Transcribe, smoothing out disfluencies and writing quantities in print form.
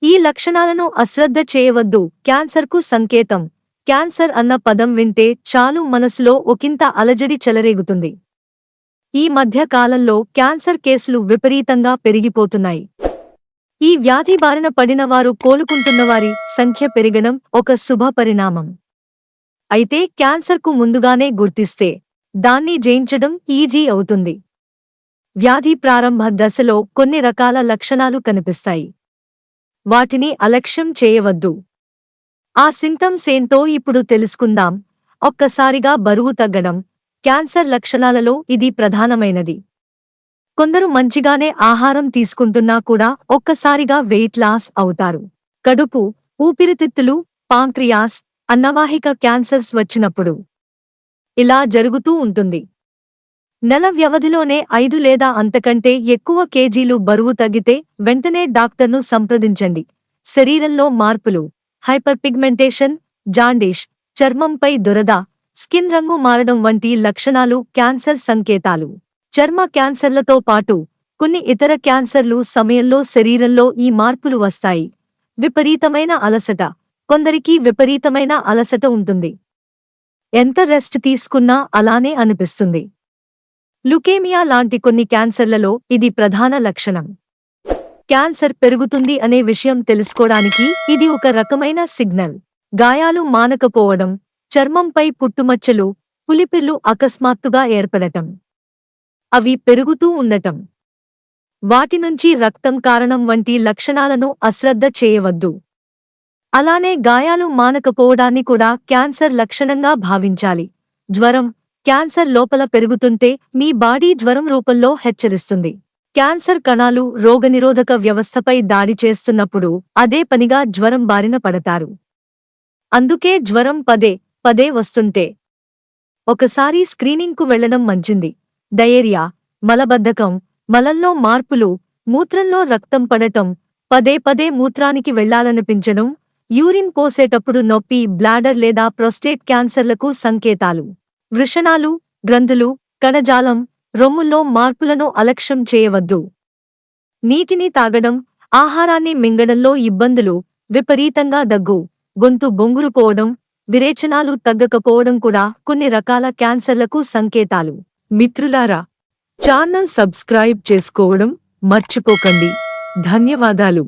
ఈ లక్షణాలను అశ్రద్ధ చేయవద్దు. క్యాన్సర్కు సంకేతం. క్యాన్సర్ అన్న పదం వింటే చాలు మనసులో ఒకింత అలజడి చెలరేగుతుంది. ఈ మధ్య కాలంలో క్యాన్సర్ కేసులు విపరీతంగా పెరిగిపోతున్నాయి. ఈ వ్యాధి బారిన పడినవారు కోలుకుంటున్నవారి సంఖ్య పెరగడం ఒక శుభ పరిణామం. అయితే క్యాన్సర్కు ముందుగానే గుర్తిస్తే దాన్ని జయించడం ఈజీ అవుతుంది. వ్యాధి ప్రారంభ దశలో కొన్ని రకాల లక్షణాలు కనిపిస్తాయి. వాటిని అలక్ష్యం చేయవద్దు. ఆ సింటమ్స్ ఏంటో ఇప్పుడు తెలుసుకుందాం. ఒక్కసారిగా బరువు తగ్గడం క్యాన్సర్ లక్షణాలలో ఇది ప్రధానమైనది. కొందరు మంచిగానే ఆహారం తీసుకుంటున్నా కూడా ఒక్కసారిగా వెయిట్ లాస్ అవుతారు. కడుపు, ఊపిరితిత్తులు, పాంక్రియాస్, అన్నవాహిక క్యాన్సర్స్ వచ్చినప్పుడు ఇలా జరుగుతూ ఉంటుంది. నెల వ్యవధిలోనే 5 లేదా అంతకంటే ఎక్కువ కేజీలు బరువు తగ్గితే వెంటనే డాక్టర్ను సంప్రదించండి. శరీరంలో మార్పులు, హైపర్పిగ్మెంటేషన్, జాండీస్, చర్మంపై దురద, స్కిన్ రంగు మారడం వంటి లక్షణాలు క్యాన్సర్ సంకేతాలు. చర్మ క్యాన్సర్లతో పాటు కొన్ని ఇతర క్యాన్సర్లు సమయంలో శరీరంలో ఈ మార్పులు వస్తాయి. విపరీతమైన అలసట. కొందరికి విపరీతమైన అలసట ఉంటుంది. ఎంత రెస్ట్ తీసుకున్నా అలానే అనిపిస్తుంది. లుకేమియా లాంటి కొన్ని క్యాన్సర్లలో ఇది ప్రధాన లక్షణం. క్యాన్సర్ పెరుగుతుంది అనే విషయం తెలుసుకోవడానికి ఇది ఒక రకమైన సిగ్నల్. గాయాలు మానకపోవడం, చర్మంపై పుట్టుమచ్చలు, పులిపిర్లు అకస్మాత్తుగా ఏర్పడటం, అవి పెరుగుతూ ఉండటం, వాటి నుంచి రక్తం కారణం వంటి లక్షణాలను అశ్రద్ధ చేయవద్దు. అలానే గాయాలు మానకపోవడాన్ని కూడా క్యాన్సర్ లక్షణంగా భావించాలి. జ్వరం, క్యాన్సర్ లోపల పెరుగుతుంటే మీ బాడీ జ్వరం రూపంలో హెచ్చరిస్తుంది. క్యాన్సర్ కణాలు రోగనిరోధక వ్యవస్థపై దాడి చేస్తున్నప్పుడు అదే పనిగా జ్వరం బారిన పడతారు. అందుకే జ్వరం పదే వస్తుంటే ఒకసారి స్క్రీనింగ్కు వెళ్లడం మంచిది. డయేరియా, మలబద్ధకం, మలంలో మార్పులు, మూత్రంలో రక్తం పడటం, పదే మూత్రానికి వెళ్లాలనిపించడం, యూరిన్ పోసేటప్పుడు నొప్పి బ్లాడర్ లేదా ప్రోస్టేట్ క్యాన్సర్లకు సంకేతాలు. వృషణాలు, గ్రంథులు, కణజాలం, రొమ్ముల్లో మార్పులను అలక్ష్యం చేయవద్దు. నీటిని తాగడం, ఆహారాన్ని మింగడంలో ఇబ్బందులు, విపరీతంగా దగ్గు, గొంతు బొంగురుపోవడం, విరేచనాలు తగ్గకపోవడం కూడా కొన్ని రకాల క్యాన్సర్లకు సంకేతాలు. మిత్రులారా, ఛానల్ సబ్స్క్రైబ్ చేసుకోవడం మర్చిపోకండి. ధన్యవాదాలు.